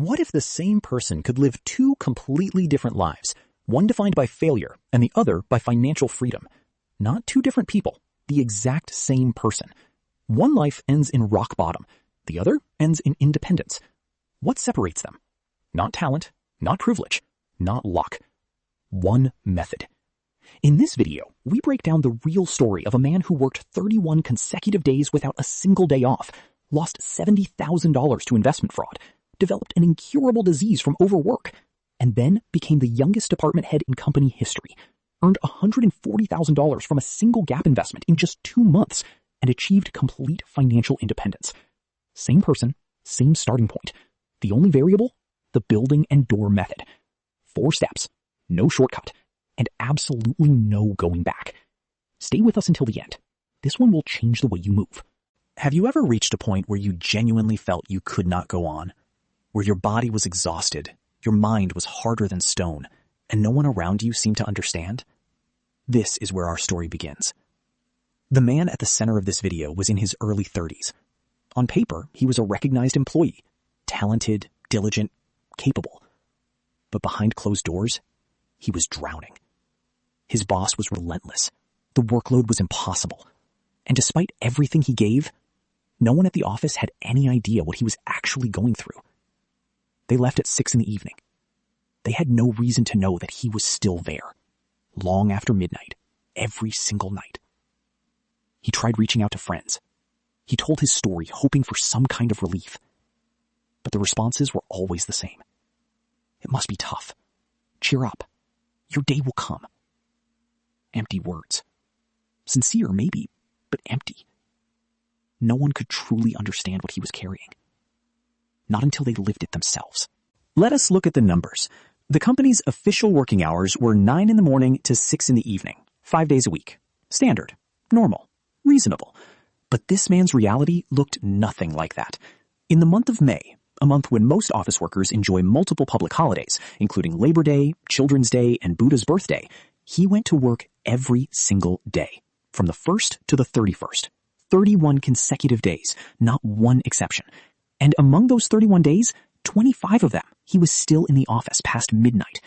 What if the same person could live two completely different lives, one defined by failure and the other by financial freedom? Not two different people, the exact same person. One life ends in rock bottom, the other ends in independence. What separates them? Not talent, not privilege, not luck. One method. In this video, we break down the real story of a man who worked 31 consecutive days without a single day off, lost $70,000 to investment fraud, developed an incurable disease from overwork, and then became the youngest department head in company history, earned $140,000 from a single gap investment in just 2 months, and achieved complete financial independence. Same person, same starting point. The only variable? The building and door method. 4 steps, no shortcut, and absolutely no going back. Stay with us until the end. This one will change the way you move. Have you ever reached a point where you genuinely felt you could not go on? Where your body was exhausted, your mind was harder than stone, and no one around you seemed to understand? This is where our story begins. The man at the center of this video was in his early 30s. On paper, he was a recognized employee, talented, diligent, capable. But behind closed doors, he was drowning. His boss was relentless. The workload was impossible. And despite everything he gave, no one at the office had any idea what he was actually going through. They left at 6 p.m. They had no reason to know that he was still there, long after midnight, every single night. He tried reaching out to friends. He told his story, hoping for some kind of relief. But the responses were always the same. It must be tough. Cheer up. Your day will come. Empty words. Sincere, maybe, but empty. No one could truly understand what he was carrying. Not until they lived it themselves. Let us look at the numbers. The company's official working hours were 9 a.m. to 6 p.m, 5 days a week. Standard, normal, reasonable. But this man's reality looked nothing like that. In the month of May, a month when most office workers enjoy multiple public holidays, including Labor Day, Children's Day, and Buddha's birthday, he went to work every single day, from the 1st to the 31st. 31 consecutive days, not one exception. And among those 31 days, 25 of them, he was still in the office past midnight.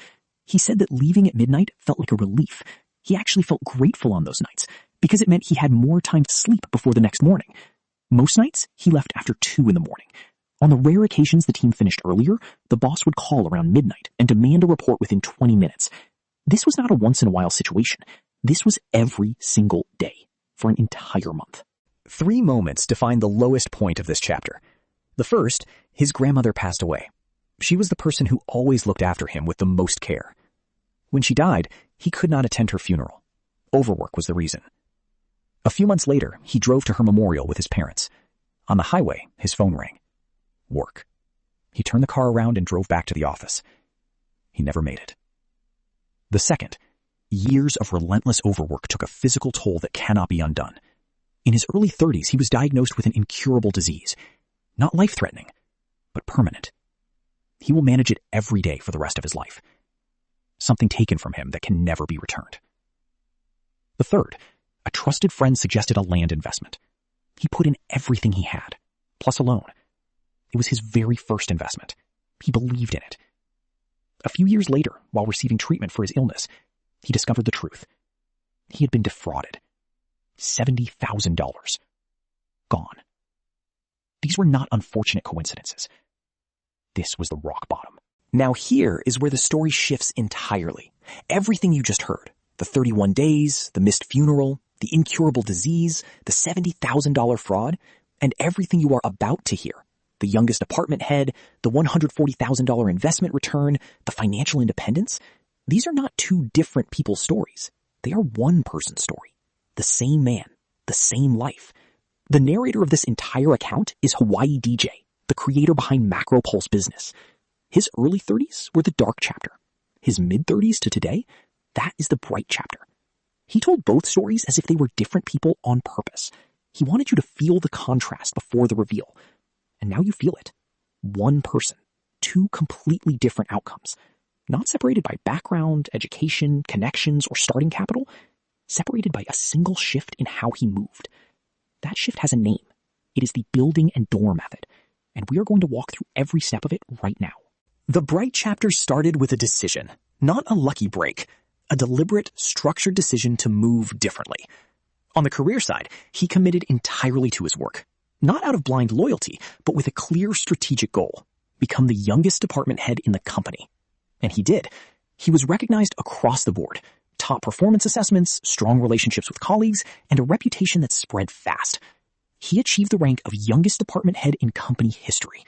He said that leaving at midnight felt like a relief. He actually felt grateful on those nights because it meant he had more time to sleep before the next morning. Most nights, he left after 2 a.m. On the rare occasions the team finished earlier, the boss would call around midnight and demand a report within 20 minutes. This was not a once-in-a-while situation. This was every single day for an entire month. 3 moments define the lowest point of this chapter. The first, his grandmother passed away. She was the person who always looked after him with the most care. When she died, he could not attend her funeral. Overwork was the reason. A few months later, he drove to her memorial with his parents. On the highway, his phone rang. Work. He turned the car around and drove back to the office. He never made it. The second, years of relentless overwork took a physical toll that cannot be undone. In his early 30s, he was diagnosed with an incurable disease. Not life-threatening, but permanent. He will manage it every day for the rest of his life. Something taken from him that can never be returned. The third, a trusted friend suggested a land investment. He put in everything he had, plus a loan. It was his very first investment. He believed in it. A few years later, while receiving treatment for his illness, he discovered the truth. He had been defrauded. $70,000. Gone. These were not unfortunate coincidences. This was the rock bottom. Now here is where the story shifts entirely. Everything you just heard, the 31 days, the missed funeral, the incurable disease, the $70,000 fraud, and everything you are about to hear, the youngest department head, the $140,000 investment return, the financial independence, these are not 2 different people's stories. They are one person's story. The same man, the same life. The narrator of this entire account is Hawaii DJ, the creator behind MacroPulseBusiness. His early 30s were the dark chapter. His mid-30s to today, that is the bright chapter. He told both stories as if they were different people on purpose. He wanted you to feel the contrast before the reveal. And now you feel it. One person, 2 completely different outcomes. Not separated by background, education, connections, or starting capital. Separated by a single shift in how he moved. That shift has a name. It is the building and door method. And we are going to walk through every step of it right now. The bright chapter started with a decision, not a lucky break, a deliberate, structured decision to move differently. On the career side, he committed entirely to his work, not out of blind loyalty, but with a clear strategic goal: become the youngest department head in the company. And he did. He was recognized across the board: top performance assessments, strong relationships with colleagues, and a reputation that spread fast. He achieved the rank of youngest department head in company history.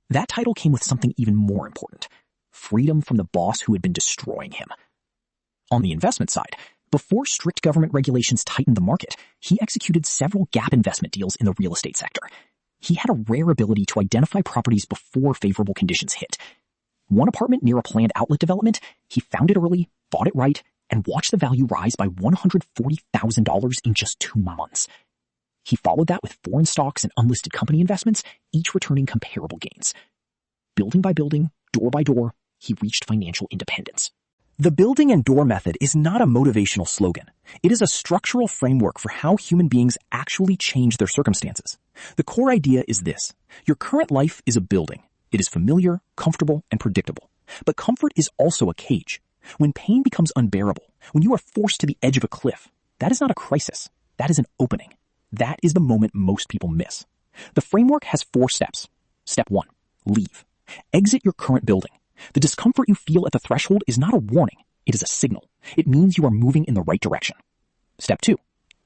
That title came with something even more important: freedom from the boss who had been destroying him. On the investment side, before strict government regulations tightened the market, he executed several gap investment deals in the real estate sector. He had a rare ability to identify properties before favorable conditions hit. One apartment near a planned outlet development, he found it early, bought it right, and watched the value rise by $140,000 in just 2 months. He followed that with foreign stocks and unlisted company investments, each returning comparable gains. Building by building, door by door, he reached financial independence. The building and door method is not a motivational slogan. It is a structural framework for how human beings actually change their circumstances. The core idea is this: your current life is a building. It is familiar, comfortable, and predictable. But comfort is also a cage. When pain becomes unbearable, when you are forced to the edge of a cliff, that is not a crisis. That is an opening. That is the moment most people miss. The framework has 4 steps. Step 1, leave. Exit your current building. The discomfort you feel at the threshold is not a warning. It is a signal. It means you are moving in the right direction. Step 2,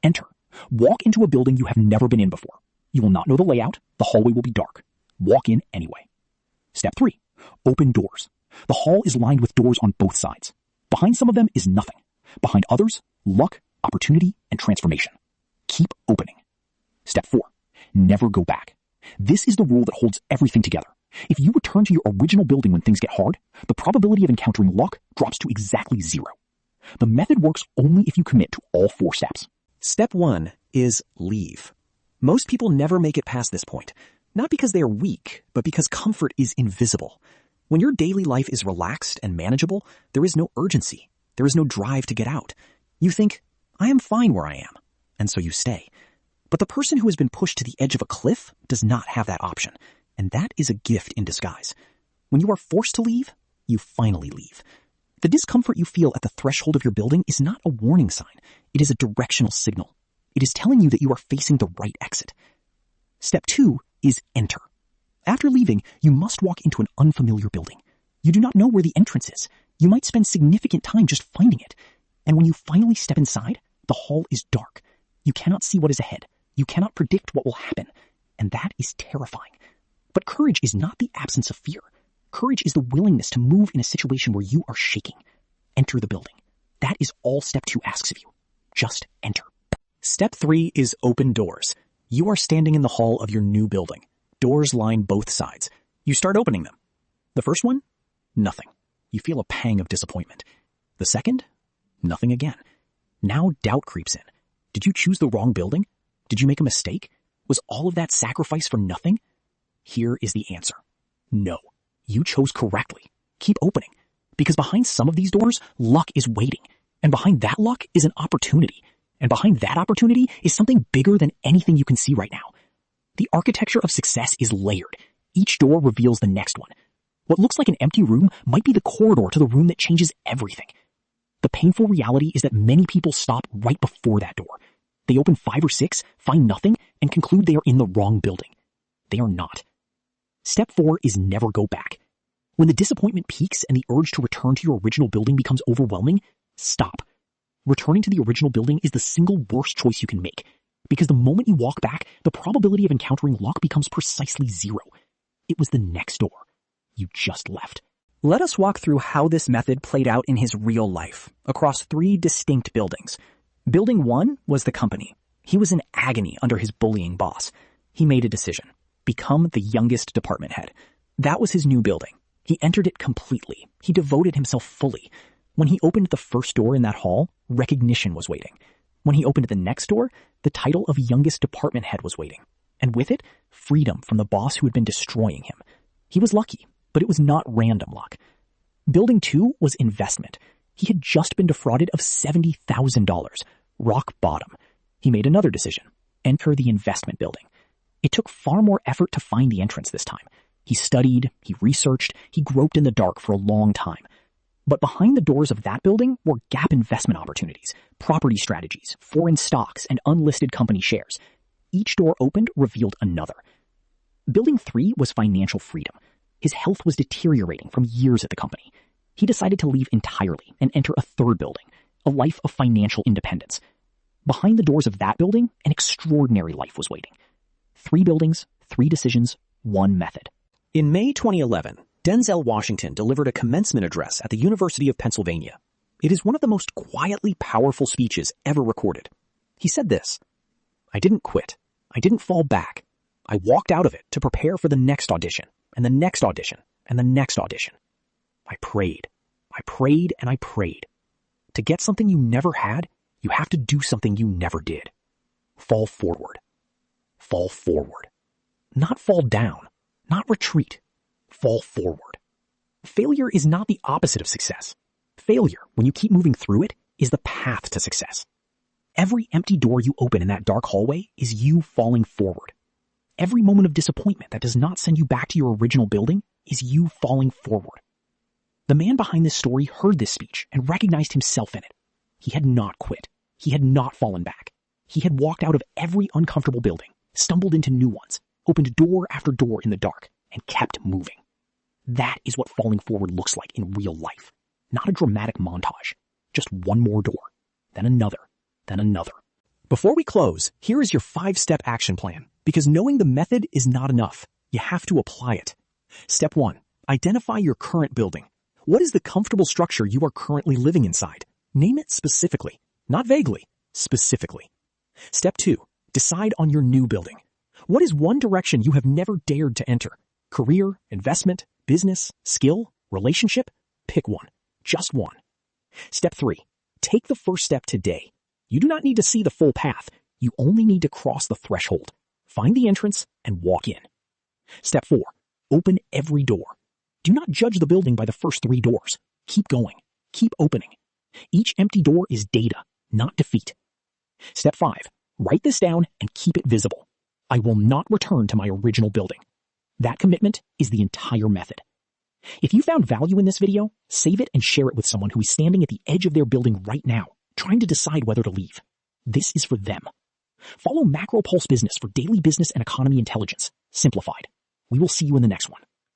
enter. Walk into a building you have never been in before. You will not know the layout. The hallway will be dark. Walk in anyway. Step 3, open doors. The hall is lined with doors on both sides. Behind some of them is nothing. Behind others, luck, opportunity, and transformation. Keep opening. Step 4, never go back. This is the rule that holds everything together. If you return to your original building when things get hard, the probability of encountering luck drops to exactly 0. The method works only if you commit to all 4 steps. Step 1 is leave. Most people never make it past this point, not because they are weak, but because comfort is invisible. When your daily life is relaxed and manageable, there is no urgency. There is no drive to get out. You think, I am fine where I am, and so you stay. But the person who has been pushed to the edge of a cliff does not have that option, and that is a gift in disguise. When you are forced to leave, you finally leave. The discomfort you feel at the threshold of your building is not a warning sign. It is a directional signal. It is telling you that you are facing the right exit. Step 2 is enter. After leaving, you must walk into an unfamiliar building. You do not know where the entrance is. You might spend significant time just finding it. And when you finally step inside, the hall is dark. You cannot see what is ahead. You cannot predict what will happen. And that is terrifying. But courage is not the absence of fear. Courage is the willingness to move in a situation where you are shaking. Enter the building. That is all Step 2 asks of you. Just enter. Step 3 is open doors. You are standing in the hall of your new building. Doors line both sides. You start opening them. The first one? Nothing. You feel a pang of disappointment. The second? Nothing again. Now doubt creeps in. Did you choose the wrong building? Did you make a mistake? Was all of that sacrifice for nothing? Here is the answer. No. You chose correctly. Keep opening. Because behind some of these doors, luck is waiting. And behind that luck is an opportunity. And behind that opportunity is something bigger than anything you can see right now. The architecture of success is layered. Each door reveals the next one. What looks like an empty room might be the corridor to the room that changes everything. The painful reality is that many people stop right before that door. They open 5 or 6, find nothing, and conclude they are in the wrong building. They are not. Step 4 is never go back. When the disappointment peaks and the urge to return to your original building becomes overwhelming, stop. Returning to the original building is the single worst choice you can make, because the moment you walk back, the probability of encountering luck becomes precisely 0. It was the next door. You just left. Let us walk through how this method played out in his real life, across 3 distinct buildings. Building 1 was the company. He was in agony under his bullying boss. He made a decision. Become the youngest department head. That was his new building. He entered it completely. He devoted himself fully. When he opened the first door in that hall, recognition was waiting. When he opened the next door, the title of youngest department head was waiting. And with it, freedom from the boss who had been destroying him. He was lucky, but it was not random luck. Building 2 was investment. He had just been defrauded of $70,000. Rock bottom. He made another decision. Enter the investment building. It took far more effort to find the entrance this time. He studied, he researched, he groped in the dark for a long time. But behind the doors of that building were gap investment opportunities, property strategies, foreign stocks, and unlisted company shares. Each door opened revealed another. Building 3 was financial freedom. His health was deteriorating from years at the company. He decided to leave entirely and enter a third building, a life of financial independence. Behind the doors of that building, an extraordinary life was waiting. 3 buildings, 3 decisions, 1 method. In May 2011, Denzel Washington delivered a commencement address at the University of Pennsylvania. It is one of the most quietly powerful speeches ever recorded. He said this, "I didn't quit. I didn't fall back. I walked out of it to prepare for the next audition, and the next audition, and the next audition. I prayed. I prayed and I prayed. To get something you never had, you have to do something you never did. Fall forward. Fall forward. Not fall down. Not retreat. Fall forward. Failure is not the opposite of success. Failure, when you keep moving through it, is the path to success. Every empty door you open in that dark hallway is you falling forward. Every moment of disappointment that does not send you back to your original building is you falling forward. The man behind this story heard this speech and recognized himself in it. He had not quit. He had not fallen back. He had walked out of every uncomfortable building, stumbled into new ones, opened door after door in the dark, and kept moving. That is what falling forward looks like in real life. Not a dramatic montage. Just one more door, then another, then another. Before we close, here is your 5-step action plan, because knowing the method is not enough. You have to apply it. Step 1. Identify your current building. What is the comfortable structure you are currently living inside? Name it specifically, not vaguely, specifically. Step 2. Decide on your new building. What is one direction you have never dared to enter? Career, investment, business, skill, relationship? Pick one. Just one. Step 3. Take the first step today. You do not need to see the full path. You only need to cross the threshold. Find the entrance and walk in. Step 4. Open every door. Do not judge the building by the first 3 doors. Keep going. Keep opening. Each empty door is data, not defeat. Step 5. Write this down and keep it visible. I will not return to my original building. That commitment is the entire method. If you found value in this video, save it and share it with someone who is standing at the edge of their building right now, trying to decide whether to leave. This is for them. Follow MacroPulse Business for daily business and economy intelligence, simplified. We will see you in the next one.